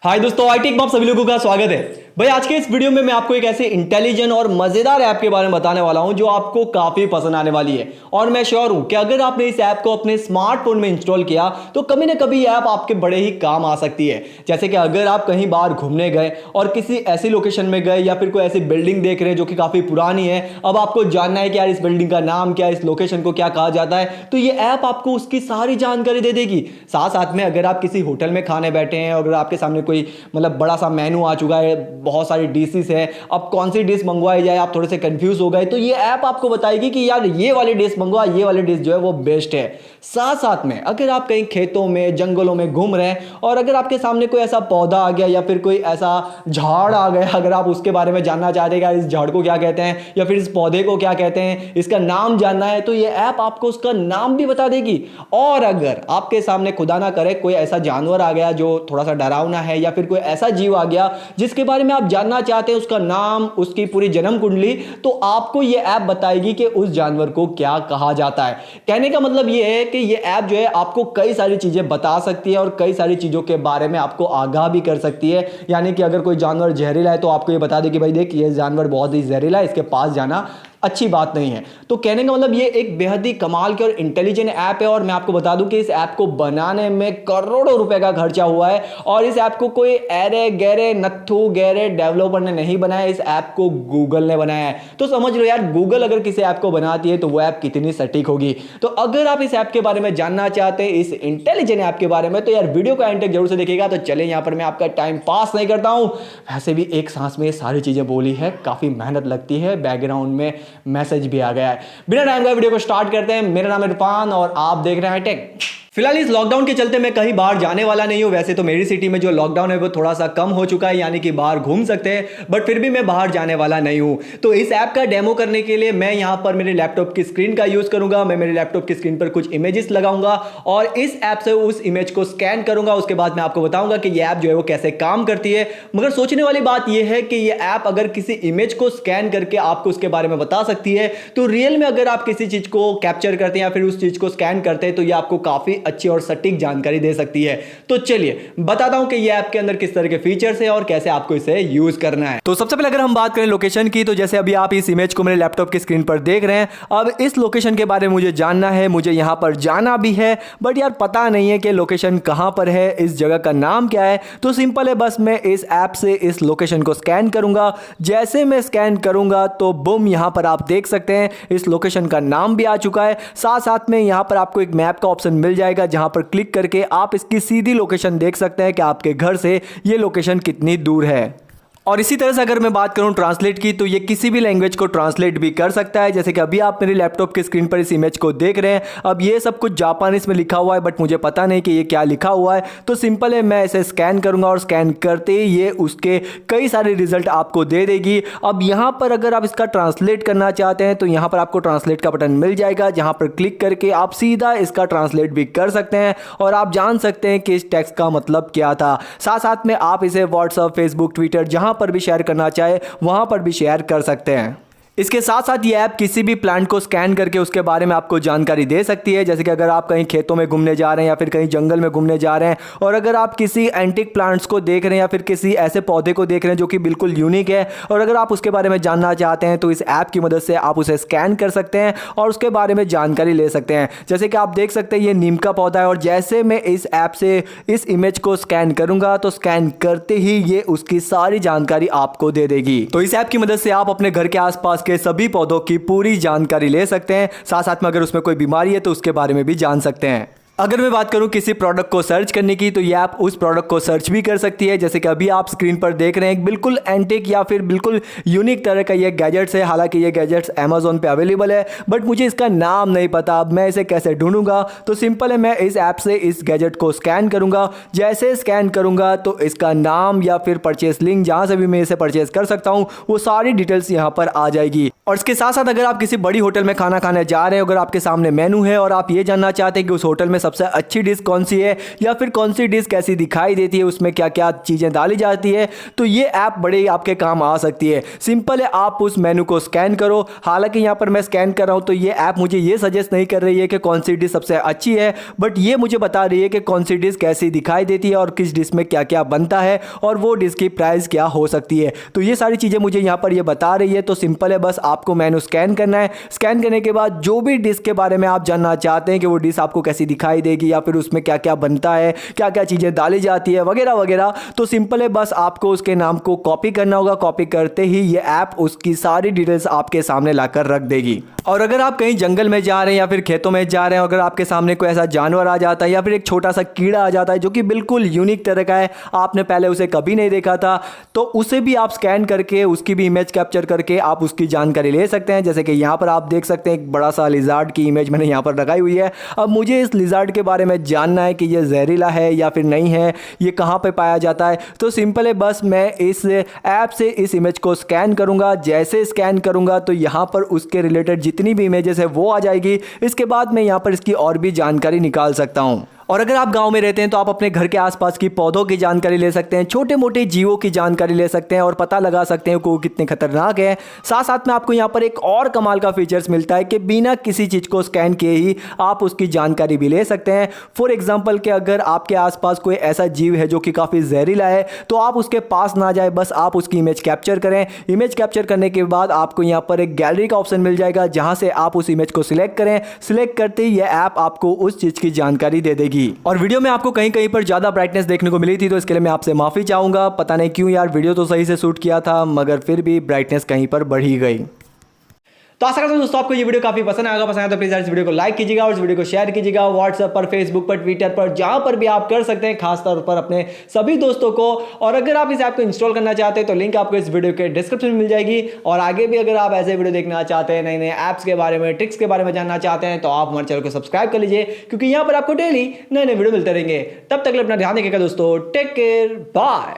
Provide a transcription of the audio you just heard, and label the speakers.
Speaker 1: हाय दोस्तों, I take में आप सभी लोगों का स्वागत है। भाई आज के इस वीडियो में मैं आपको एक ऐसे इंटेलिजेंट और मजेदार ऐप के बारे में बताने वाला हूं जो आपको काफी पसंद आने वाली है। और मैं श्योर हूं कि अगर आपने इस ऐप को अपने स्मार्टफोन में इंस्टॉल किया तो कभी ना कभी ये ऐप आपके बड़े ही काम आ सकती है। जैसे कि अगर आप कहीं बाहर घूमने गए और किसी ऐसी लोकेशन में गए या फिर कोई ऐसी बिल्डिंग देख रहे हैं जो कि काफी पुरानी है, अब आपको जानना है कि यार इस बिल्डिंग का नाम क्या है, इस लोकेशन को क्या कहा जाता है, तो ये ऐप आपको उसकी सारी जानकारी दे देगी। साथ साथ में अगर आप किसी होटल में खाने बैठे हैं, अगर आपके सामने कोई बड़ा सा मेनू आ चुका है, बहुत सारी डिशेस है, अब कौन सी डिश मंगवाई जाए, आप थोड़े से कंफ्यूज हो गए, तो ये ऐप आपको बताएगी कि यार ये वाली डिश मंगवा, ये वाली डिश जो है वो बेस्ट है। साथ साथ में अगर आप कहीं खेतों में जंगलों में घूम रहे हैं और अगर आपके सामने कोई ऐसा पौधा आ गया या फिर कोई ऐसा झाड़ आ गया, अगर आप उसके बारे में जानना चाहते हैं कि इस झाड़ को क्या कहते हैं या फिर इस पौधे को क्या कहते हैं, इसका नाम जानना है, तो ये ऐप आपको उसका नाम भी बता देगी। और अगर आपके सामने खुदा ना करे कोई ऐसा जानवर आ गया जो थोड़ा सा डरावना है या फिर कोई ऐसा जीव आ गया जिसके बारे में आप जानना चाहते हैं, उसका नाम, उसकी पूरी जन्म कुंडली, तो आपको यह ऐप बताएगी कि उस जानवर को क्या कहा जाता है। कहने का मतलब यह है कि यह ऐप जो है आपको कई सारी चीजें बता सकती है और कई सारी चीजों के बारे में आपको आगाह भी कर सकती है। यानी कि अगर कोई जानवर जहरीला है तो आपको यह बता दे कि भाई देख ये जानवर बहुत ही जहरीला है, इसके पास जाना अच्छी बात नहीं है। तो कहने का मतलब ये एक बेहद ही कमाल के और इंटेलिजेंट ऐप है। और मैं आपको बता दूं कि इस ऐप को बनाने में करोड़ों रुपए का खर्चा हुआ है और इस ऐप को कोई ऐरे गहरे नत्थु गहरे डेवलपर ने नहीं बनाया, इस ऐप को गूगल ने बनाया है। तो समझ लो यार, गूगल अगर किसी ऐप को बनाती है तो वो ऐप कितनी सटीक होगी। तो अगर आप इस ऐप के बारे में जानना चाहते हैं, इस इंटेलिजेंट ऐप के बारे में, तो यार वीडियो को एंड तक जरूर से देखिएगा। तो चले, यहां पर मैं आपका टाइम पास नहीं करता हूं, वैसे भी एक सांस में ये सारी चीजें बोली है, काफी मेहनत लगती है, बैकग्राउंड में मैसेज भी आ गया है। बिना टाइम का वीडियो को स्टार्ट करते हैं। मेरा नाम है इरफान और आप देख रहे हैं टेक। फिलहाल इस लॉकडाउन के चलते मैं कहीं बाहर जाने वाला नहीं हूं। वैसे तो मेरी सिटी में जो लॉकडाउन है वो थोड़ा सा कम हो चुका है, यानी कि बाहर घूम सकते हैं, बट फिर भी मैं बाहर जाने वाला नहीं हूं। तो इस ऐप का डेमो करने के लिए मैं यहां पर मेरे लैपटॉप की स्क्रीन का यूज करूंगा। मैं मेरे लैपटॉप की स्क्रीन पर कुछ इमेजेस लगाऊंगा और इस ऐप से उस इमेज को स्कैन करूंगा। उसके बाद मैं आपको बताऊंगा कि यह ऐप जो है वो कैसे काम करती है। मगर सोचने वाली बात यह है कि यह ऐप अगर किसी इमेज को स्कैन करके आपको उसके बारे में बता सकती है, तो रियल में अगर आप किसी चीज को कैप्चर करते हैं या फिर उस चीज को स्कैन करते हैं तो यह आपको काफी अच्छी और सटीक जानकारी दे सकती है। तो चलिए बताता हूं कि ये ऐप के अंदर किस तरह के फीचर्स है और कैसे आपको इसे यूज करना है। तो सबसे पहले अगर हम बात करें लोकेशन की, तो जैसे अभी आप इस इमेज को मेरे लैपटॉप की स्क्रीन पर देख रहे हैं, अब इस लोकेशन के बारे में मुझे जानना है, मुझे यहां पर जाना भी है, बट यार पता नहीं है कि लोकेशन कहां पर है, इस जगह का नाम क्या है। तो सिंपल है, बस मैं इस ऐप से इस लोकेशन को स्कैन करूंगा। जैसे मैं स्कैन करूंगा तो बुम, यहां पर आप देख सकते हैं इस लोकेशन का नाम भी आ चुका है। साथ साथ में यहां पर आपको एक मैप का ऑप्शन मिल जाएगा, जहां पर क्लिक करके आप इसकी सीधी लोकेशन देख सकते हैं कि आपके घर से ये लोकेशन कितनी दूर है। और इसी तरह से अगर मैं बात करूं ट्रांसलेट की, तो ये किसी भी लैंग्वेज को ट्रांसलेट भी कर सकता है। जैसे कि अभी आप मेरे लैपटॉप की स्क्रीन पर इस इमेज को देख रहे हैं, अब ये सब कुछ जापानीज में लिखा हुआ है, बट मुझे पता नहीं कि ये क्या लिखा हुआ है। तो सिंपल है, मैं इसे स्कैन करूंगा और स्कैन करते ही ये उसके कई सारे रिजल्ट आपको दे देगी। अब यहां पर अगर आप इसका ट्रांसलेट करना चाहते हैं तो यहां पर आपको ट्रांसलेट का बटन मिल जाएगा, जहां पर क्लिक करके आप सीधा इसका ट्रांसलेट भी कर सकते हैं और आप जान सकते हैं कि इस टेक्स्ट का मतलब क्या था। साथ साथ में आप इसे व्हाट्सएप, फेसबुक, ट्विटर जहां पर भी शेयर करना चाहे वहां पर भी शेयर कर सकते हैं। इसके साथ साथ ये ऐप किसी भी प्लांट को स्कैन करके उसके बारे में आपको जानकारी दे सकती है। जैसे कि अगर आप कहीं खेतों में घूमने जा रहे हैं या फिर कहीं जंगल में घूमने जा रहे हैं और अगर आप किसी एंटिक प्लांट्स को देख रहे हैं या फिर किसी ऐसे पौधे को देख रहे हैं जो कि बिल्कुल यूनिक है और अगर आप उसके बारे में जानना चाहते हैं, तो इस ऐप की मदद से आप उसे स्कैन कर सकते हैं और उसके बारे में जानकारी ले सकते हैं। जैसे कि आप देख सकते हैं ये नीम का पौधा है और जैसे मैं इस ऐप से इस इमेज को स्कैन करूंगा तो स्कैन करते ही ये उसकी सारी जानकारी आपको दे देगी। तो इस ऐप की मदद से आप अपने घर के आसपास के सभी पौधों की पूरी जानकारी ले सकते हैं। साथ साथ में अगर उसमें कोई बीमारी है तो उसके बारे में भी जान सकते हैं। अगर मैं बात करूं किसी प्रोडक्ट को सर्च करने की, तो ये ऐप उस प्रोडक्ट को सर्च भी कर सकती है। जैसे कि अभी आप स्क्रीन पर देख रहे हैं, एक बिल्कुल एंटिक या फिर बिल्कुल यूनिक तरह का ये गैजेट्स है। हालांकि ये गैजेट्स अमेजोन पे अवेलेबल है, बट मुझे इसका नाम नहीं पता। अब मैं इसे कैसे ढूंढूंगा, तो सिंपल है, मैं इस ऐप से इस गैजेट को स्कैन करूंगा। जैसे स्कैन करूंगा तो इसका नाम या फिर परचेस लिंक, जहां से भी मैं इसे परचेस कर सकता हूं, वो सारी डिटेल्स यहां पर आ जाएगी। और इसके साथ साथ अगर आप किसी बड़ी होटल में खाना खाने जा रहे हैं, अगर आपके सामने मेनू है और आप ये जानना चाहते हैं कि उस होटल में सबसे अच्छी डिश कौन सी है या फिर कौन सी डिश कैसी दिखाई देती है, उसमें क्या क्या चीज़ें डाली जाती है, तो ये ऐप बड़े ही आपके काम आ सकती है। सिंपल है, आप उस मेनू को स्कैन करो। हालांकि यहाँ पर मैं स्कैन कर रहा हूँ तो ये ऐप मुझे ये सजेस्ट नहीं कर रही है कि कौन सी डिश सबसे अच्छी है, बट ये मुझे बता रही है कि कौन सी डिश कैसी दिखाई देती है और किस डिश में क्या क्या बनता है और वो डिश की प्राइस क्या हो सकती है। तो ये सारी चीज़ें मुझे यहाँ पर ये बता रही है। तो सिंपल है, बस आपको मेनू स्कैन करना है। स्कैन करने के बाद जो भी डिश के बारे में आप जानना चाहते हैं कि वो डिश आपको कैसी दिखाई देगी या फिर उसमें क्या क्या बनता है, क्या क्या चीज़ें डाली जाती है वगैरह वगैरह, तो सिंपल है, बस आपको उसके नाम को कॉपी करना होगा। कॉपी करते ही ये ऐप उसकी सारी डिटेल्स आपके सामने लाकर रख देगी। और अगर आप कहीं जंगल में जा रहे हैं या फिर खेतों में जा रहे हैं, अगर आपके सामने कोई ऐसा जानवर आ जाता है या फिर एक छोटा सा कीड़ा आ जाता है जो कि बिल्कुल यूनिक तरह का है, आपने पहले उसे कभी नहीं देखा था, तो उसे भी आप स्कैन करके उसकी भी इमेज कैप्चर करके आप उसकी जानकारी ले सकते हैं। जैसे कि यहाँ पर आप देख सकते हैं एक बड़ा सा लिजार्ड की इमेज मैंने यहाँ पर लगाई हुई है। अब मुझे इस लिजार्ड के बारे में जानना है कि ये जहरीला है या फिर नहीं है, ये कहाँ पर पाया जाता है। तो सिंपल है, बस मैं इस ऐप से इस इमेज को स्कैन करूँगा। जैसे स्कैन करूँगा तो यहाँ पर उसके रिलेटेड जितनी भी इमेजेस है वो आ जाएगी। इसके बाद मैं यहाँ पर इसकी और भी जानकारी निकाल सकता हूँ। और अगर आप गांव में रहते हैं तो आप अपने घर के आसपास की पौधों की जानकारी ले सकते हैं, छोटे मोटे जीवों की जानकारी ले सकते हैं और पता लगा सकते हैं कि वो कितने खतरनाक है। साथ साथ में आपको यहाँ पर एक और कमाल का फीचर्स मिलता है कि बिना किसी चीज़ को स्कैन किए ही आप उसकी जानकारी भी ले सकते हैं। फॉर एग्जाम्पल कि अगर आपके आसपास कोई ऐसा जीव है जो कि काफ़ी जहरीला है तो आप उसके पास ना जाए, बस आप उसकी इमेज कैप्चर करें। इमेज कैप्चर करने के बाद आपको यहाँ पर एक गैलरी का ऑप्शन मिल जाएगा जहाँ से आप उस इमेज को सिलेक्ट करें। सिलेक्ट करते ही यह ऐप आपको उस चीज़ की जानकारी दे देगी। और वीडियो में आपको कहीं कहीं पर ज़्यादा ब्राइटनेस देखने को मिली थी, तो इसके लिए मैं आपसे माफ़ी चाहूँगा। पता नहीं क्यों यार, वीडियो तो सही से शूट किया था मगर फिर भी ब्राइटनेस कहीं पर बढ़ ही गई। तो आशा करता हूं दोस्तों आपको ये वीडियो काफी पसंद आएगा। पसंद आया तो प्लीज इस वीडियो को लाइक कीजिएगा और इस वीडियो को शेयर कीजिएगा व्हाट्सएप पर, फेसबुक पर, ट्विटर पर, जहां पर भी आप कर सकते हैं, खासतौर पर अपने सभी दोस्तों को। और अगर आप इस ऐप को इंस्टॉल करना चाहते हैं तो लिंक आपको इस वीडियो के डिस्क्रिप्शन में मिल जाएगी। और आगे भी अगर आप ऐसे वीडियो देखना चाहते हैं, नए नए ऐप्स के बारे में, ट्रिक्स के बारे में जानना चाहते हैं, तो आप हमारे चैनल को सब्सक्राइब कर लीजिए, क्योंकि यहाँ पर आपको डेली नए नए वीडियो मिलते रहेंगे। तब तक अपना ध्यान रखिएगा दोस्तों। Take care, bye.